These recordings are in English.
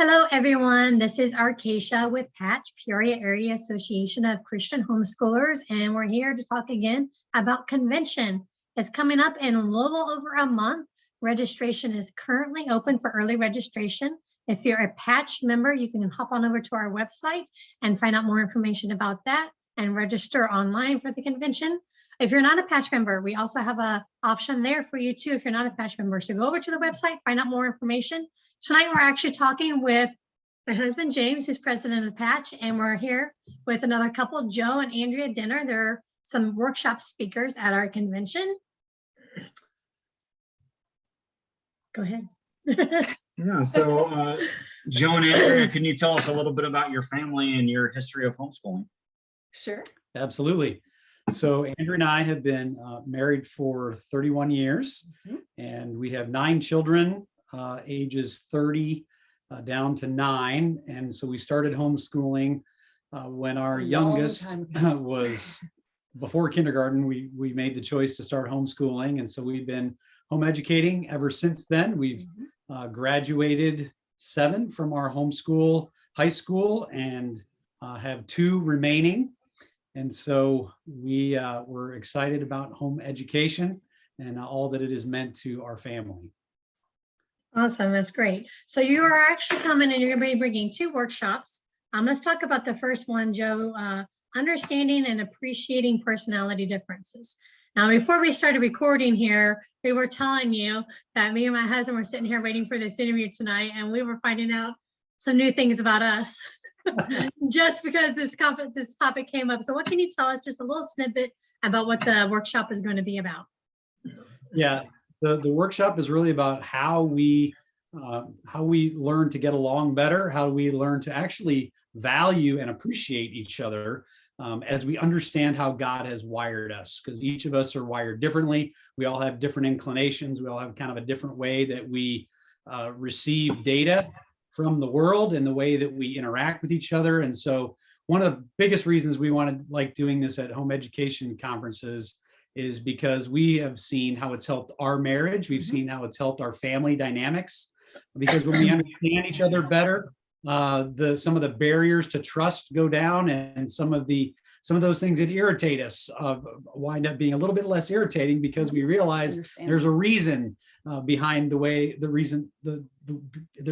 Hello, everyone. This is Arcacia with PAACH, Peoria Area Association of Christian Homeschoolers, and we're here to talk again about convention. It's coming up in a little over a month. Registration is currently open for early registration. If you're a PAACH member, you can hop on over to our website and find out more information about that and register online for the convention. If you're not a PAACH member, we also have an option there for you too if you're not a PAACH member. So go over to the website, find out more information. Tonight, we're actually talking with my husband, James, who's president of PAACH, and we're here with another couple, Joe and Andrea Dinner. They're some workshop speakers at our convention. Go ahead. Yeah, so Joe and Andrea, can you tell us a little bit about your family and your history of homeschooling? Sure. Absolutely. So Andrea and I have been married for 31 years, and we have 9 children, ages 30 down to 9. And so we started homeschooling when our youngest was before kindergarten. We made the choice to start homeschooling. And so we've been home educating ever since then. We've graduated 7 from our homeschool high school and have 2 remaining. And so we're excited about home education and all that it has meant to our family. Awesome. That's great. So you are actually coming and you're going to be bringing 2 workshops. Let's talk about the first one, Joe, understanding and appreciating personality differences. Now, before we started recording here, we were telling you that me and my husband were sitting here waiting for this interview tonight, and we were finding out some new things about us just because this topic came up. So what can you tell us, just a little snippet about what the workshop is going to be about? Yeah. The workshop is really about how we learn to get along better, how we learn to actually value and appreciate each other as we understand how God has wired us, because each of us are wired differently. We all have different inclinations. We all have kind of a different way that we receive data from the world and the way that we interact with each other. And so one of the biggest reasons we like doing this at home education conferences is because we have seen how it's helped our marriage. We've seen how it's helped our family dynamics, because when we understand each other better, some of the barriers to trust go down, and some of those things that irritate us wind up being a little bit less irritating, because we realize there's a reason behind there's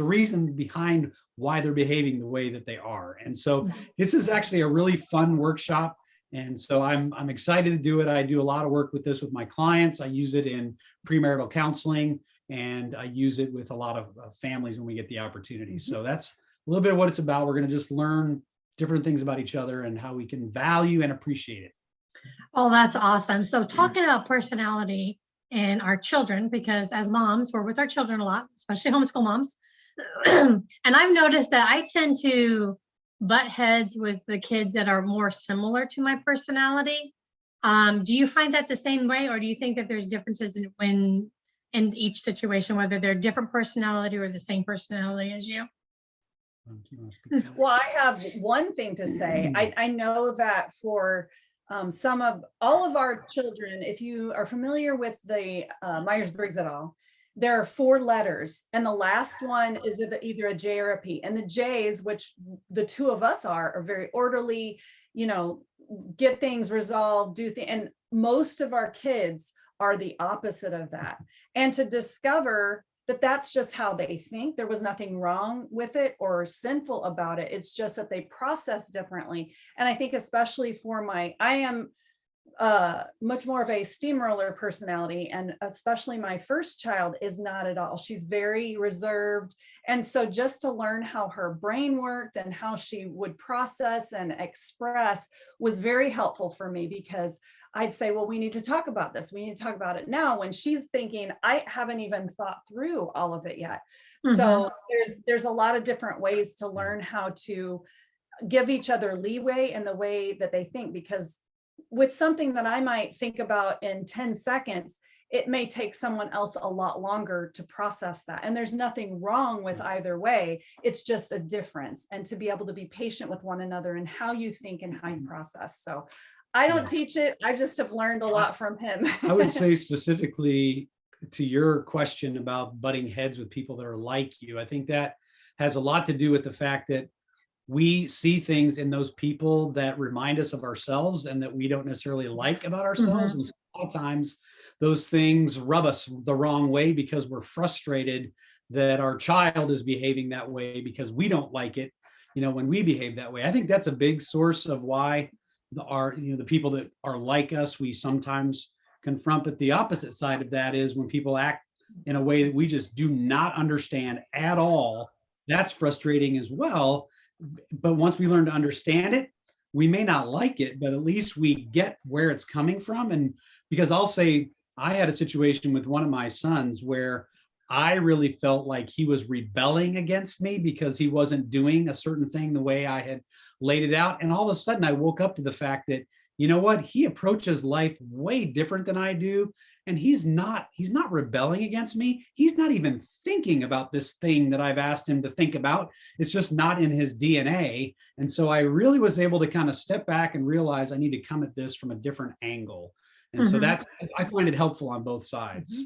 a reason behind why they're behaving the way that they are. And so this is actually a really fun workshop. And so I'm excited to do it. I do a lot of work with this with my clients. I use it in premarital counseling, and I use it with a lot of families when we get the opportunity. So that's a little bit of what it's about. We're going to just learn different things about each other and how we can value and appreciate it. Oh, that's awesome. So talking about personality and our children, because as moms, we're with our children a lot, especially homeschool moms. And I've noticed that I tend to butt heads with the kids that are more similar to my personality. Do you find that the same way, or do you think that there's differences in each situation, whether they're different personality or the same personality as you? Well, I have one thing to say. I know that for all of our children, if you are familiar with the Myers-Briggs et al., there are 4 letters, and the last one is either a J or a P. And the J's, which the 2 of us are very orderly, get things resolved, and most of our kids are the opposite of that. And to discover that that's just how they think, there was nothing wrong with it or sinful about it. It's just that they process differently. And I think especially for I am much more of a steamroller personality, and especially my first child is not at all. She's very reserved. And so just to learn how her brain worked and how she would process and express was very helpful for me, because I'd say, well, we need to talk about this. We need to talk about it now, when she's thinking, I haven't even thought through all of it yet. So there's a lot of different ways to learn how to give each other leeway in the way that they think, because with something that I might think about in 10 seconds, it may take someone else a lot longer to process that. And there's nothing wrong with either way. It's just a difference. And to be able to be patient with one another and how you think and how you process. So I don't teach it. I just have learned a lot from him. I would say specifically to your question about butting heads with people that are like you, I think that has a lot to do with the fact that we see things in those people that remind us of ourselves and that we don't necessarily like about ourselves. And so a lot of times those things rub us the wrong way because we're frustrated that our child is behaving that way because we don't like it, when we behave that way. I think that's a big source of why the people that are like us, we sometimes confront. But the opposite side of that is when people act in a way that we just do not understand at all. That's frustrating as well. But once we learn to understand it, we may not like it, but at least we get where it's coming from. And because I'll say, I had a situation with one of my sons where I really felt like he was rebelling against me because he wasn't doing a certain thing the way I had laid it out. And all of a sudden I woke up to the fact that, he approaches life way different than I do. And he's not rebelling against me. He's not even thinking about this thing that I've asked him to think about. It's just not in his DNA. And so I really was able to kind of step back and realize I need to come at this from a different angle. And so I find it helpful on both sides.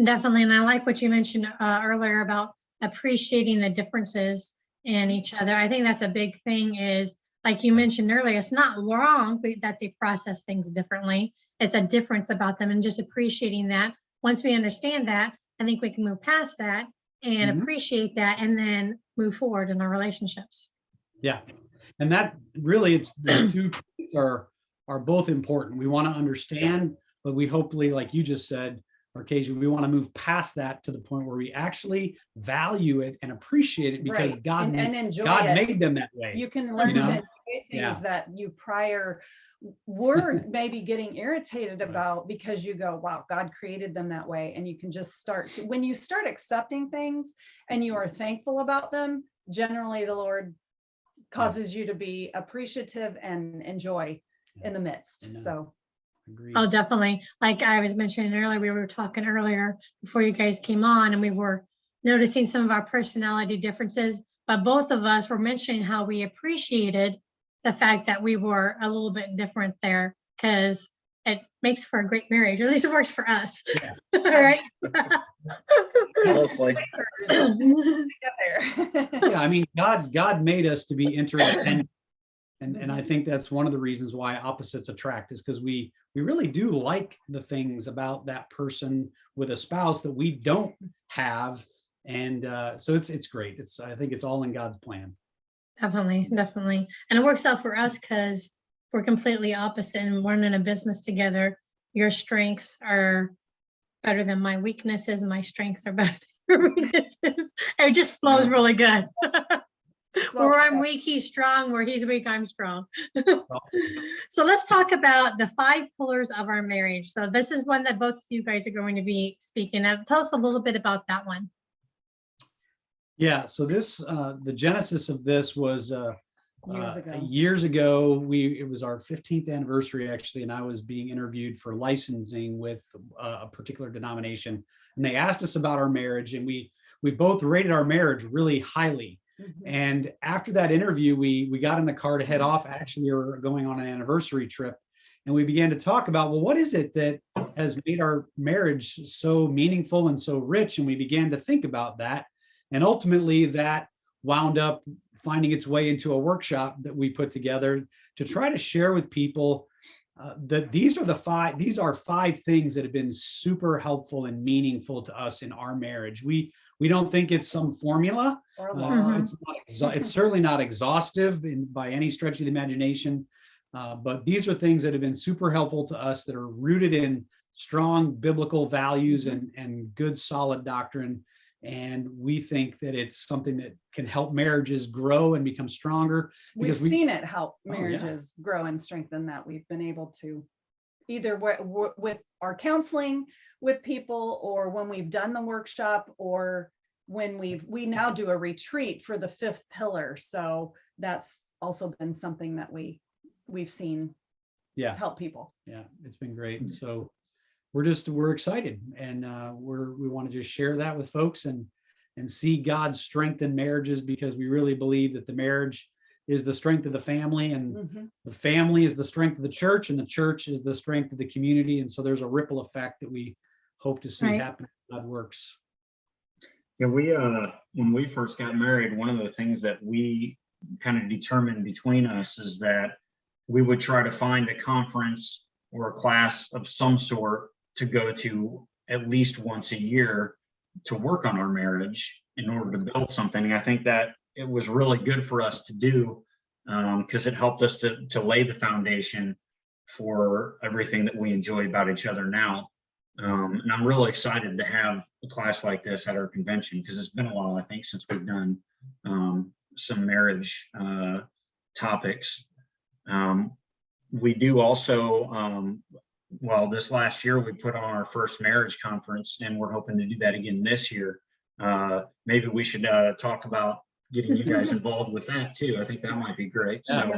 Definitely. And I like what you mentioned earlier about appreciating the differences in each other. I think that's a big thing is, like you mentioned earlier, it's not wrong that they process things differently. It's a difference about them, and just appreciating that. Once we understand that, I think we can move past that and appreciate that and then move forward in our relationships. Yeah. And that really, it's the two things are both important. We want to understand, but we hopefully, like you just said, Arcasia, we want to move past that to the point where we actually value it and appreciate it because God made them that way. You can learn to enjoy things that you prior were maybe getting irritated about because you go, wow, God created them that way. And you can just when you start accepting things and you are thankful about them, generally the Lord causes you to be appreciative and enjoy in the midst. So. Agreed. Oh, definitely. Like I was mentioning earlier, we were talking earlier before you guys came on, and we were noticing some of our personality differences, but both of us were mentioning how we appreciated the fact that we were a little bit different there because it makes for a great marriage. At least it works for us. Yeah. Right? Hopefully. Yeah, I mean, God made us to be interdependent. And I think that's one of the reasons why opposites attract is because we really do like the things about that person with a spouse that we don't have. And so it's great. I think it's all in God's plan. Definitely. And it works out for us because we're completely opposite and we're in a business together. Your strengths are better than my weaknesses, and my strengths are better than your weaknesses. It just flows really good. Where I'm weak, he's strong. Where he's weak, I'm strong. So let's talk about the 5 pillars of our marriage. So this is one that both of you guys are going to be speaking of. Tell us a little bit about that one. Yeah. So this, the genesis of this was years ago. It was our 15th anniversary actually, and I was being interviewed for licensing with a particular denomination, and they asked us about our marriage, and we both rated our marriage really highly. And after that interview, we got in the car to head off. Actually, we were going on an anniversary trip, and we began to talk about, well, what is it that has made our marriage so meaningful and so rich? And we began to think about that. And ultimately that wound up finding its way into a workshop that we put together to try to share with people that these are 5 things that have been super helpful and meaningful to us in our marriage. We don't think it's some formula. It's certainly not exhaustive by any stretch of the imagination. But these are things that have been super helpful to us that are rooted in strong biblical values and good solid doctrine. And we think that it's something that can help marriages grow and become stronger. We've seen it help marriages grow and strengthen, that we've been able to either with our counseling with people, or when we've done the workshop, or when we now do a retreat for the 5th pillar. So that's also been something that we've seen help people. Yeah, it's been great. And so we're excited, and we want to just share that with folks and see God's strength in marriages, because we really believe that the marriage is the strength of the family, and the family is the strength of the church, and the church is the strength of the community. And so there's a ripple effect that we hope to see happen as God works. Yeah, when we first got married, one of the things that we kind of determined between us is that we would try to find a conference or a class of some sort to go to at least once a year to work on our marriage in order to build something. And I think that it was really good for us to do because it helped us to lay the foundation for everything that we enjoy about each other now. And I'm really excited to have a class like this at our convention because it's been a while, I think, since we've done some marriage topics. We do also, well, this last year we put on our first marriage conference, and we're hoping to do that again this year. Maybe we should talk about getting you guys involved with that too. I think that might be great. So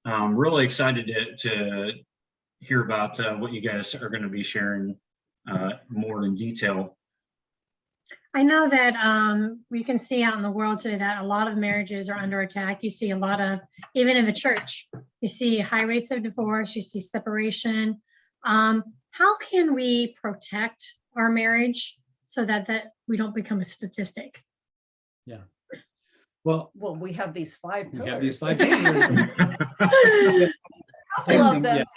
I'm really excited to hear about what you guys are going to be sharing more in detail. I know that we can see out in the world today that a lot of marriages are under attack. You see a lot of, even in the church, you see high rates of divorce, you see separation. How can we protect our marriage so that we don't become a statistic? Yeah. Well, we have these 5 pillars. we have these 5 pillars. Couple of them that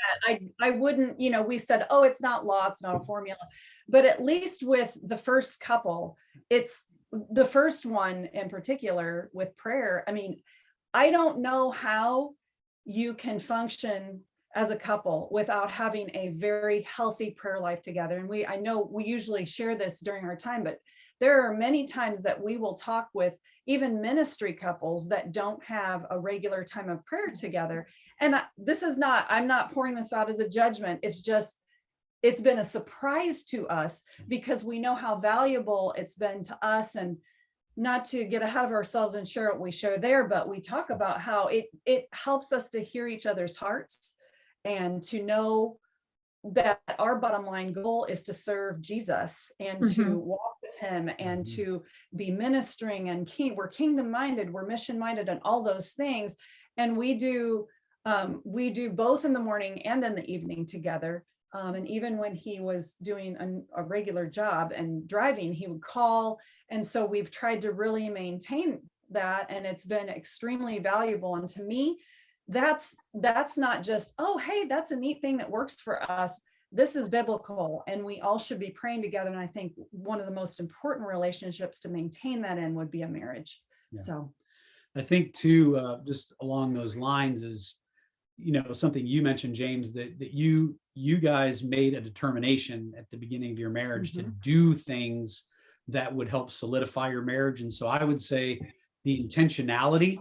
I wouldn't, we said, oh, it's not law, it's not a formula, but at least with the first couple, it's the first one in particular with prayer. I mean, I don't know how you can function as a couple without having a very healthy prayer life together. And I know we usually share this during our time, but there are many times that we will talk with even ministry couples that don't have a regular time of prayer together. And I'm not pouring this out as a judgment. It's just, it's been a surprise to us because we know how valuable it's been to us. And not to get ahead of ourselves and share what we share there, but we talk about how it helps us to hear each other's hearts and to know that our bottom line goal is to serve Jesus and to walk with him and to be ministering, and we're kingdom minded, we're mission minded, and all those things. And we do both in the morning and in the evening together. And even when he was doing a regular job and driving, he would call. And so we've tried to really maintain that, and it's been extremely valuable. And to me, that's not just, oh, hey, that's a neat thing that works for us. This is biblical, and we all should be praying together. And I think one of the most important relationships to maintain that in would be a marriage. Yeah. So I think too, just along those lines is, something you mentioned, James, that you guys made a determination at the beginning of your marriage to do things that would help solidify your marriage. And so I would say the intentionality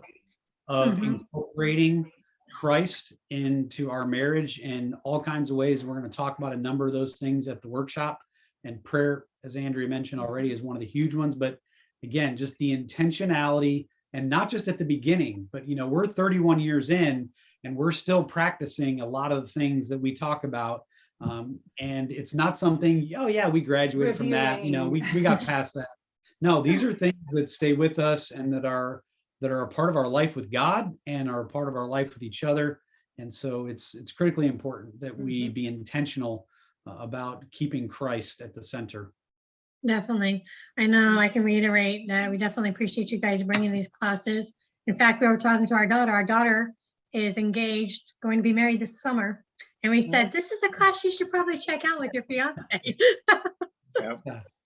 of incorporating Christ into our marriage in all kinds of ways. We're going to talk about a number of those things at the workshop, and prayer, as Andrea mentioned already, is one of the huge ones. But again, just the intentionality, and not just at the beginning, but we're 31 years in and we're still practicing a lot of the things that we talk about. And it's not something, oh yeah, we graduated from that, we got past that. No, these are things that stay with us and that are a part of our life with God and are a part of our life with each other. And so it's critically important that we be intentional about keeping Christ at the center. Definitely. I know I can reiterate that we definitely appreciate you guys bringing these classes. In fact, we were talking to our daughter. Our daughter is engaged, going to be married this summer. And we said, this is a class you should probably check out with your fiance.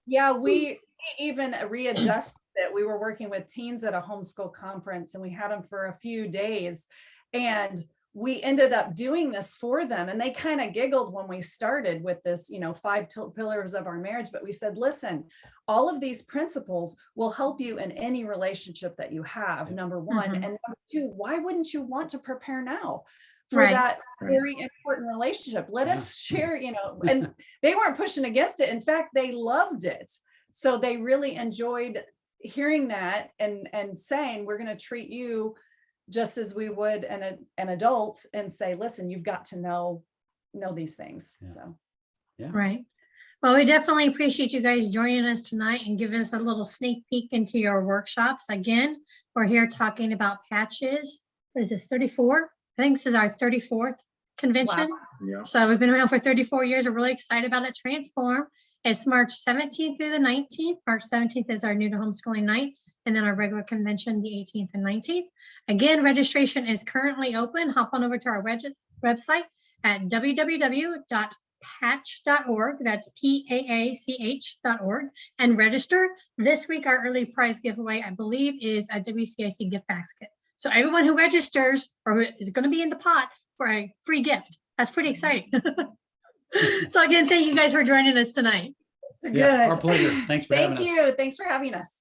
Yeah, we even readjusted it. We were working with teens at a homeschool conference, and we had them for a few days. And we ended up doing this for them. And they kind of giggled when we started with this, 5 pillars of our marriage. But we said, listen, all of these principles will help you in any relationship that you have, number one. And number two, why wouldn't you want to prepare now for that very important relationship? Let us share, and they weren't pushing against it. In fact, they loved it. So they really enjoyed hearing that and saying, we're going to treat you just as we would an adult, and say, listen, you've got to know these things. So, right. Well, we definitely appreciate you guys joining us tonight and giving us a little sneak peek into your workshops. Again, we're here talking about PAACH's. What is this, 34? I think this is our 34th convention. Wow. Yeah. So we've been around for 34 years. We're really excited about it. Transform. It's March 17th through the 19th. March 17th is our new to homeschooling night, and then our regular convention, the 18th and 19th. Again, registration is currently open. Hop on over to our website at www.paach.org. That's PAACH.org, and register. This week, our early prize giveaway, I believe, is a WCIC gift basket. So everyone who registers or who is going to be in the pot for a free gift. That's pretty exciting. So again, thank you guys for joining us tonight. Good. Yeah, our pleasure. Thanks for having us. Thank you. Thanks for having us.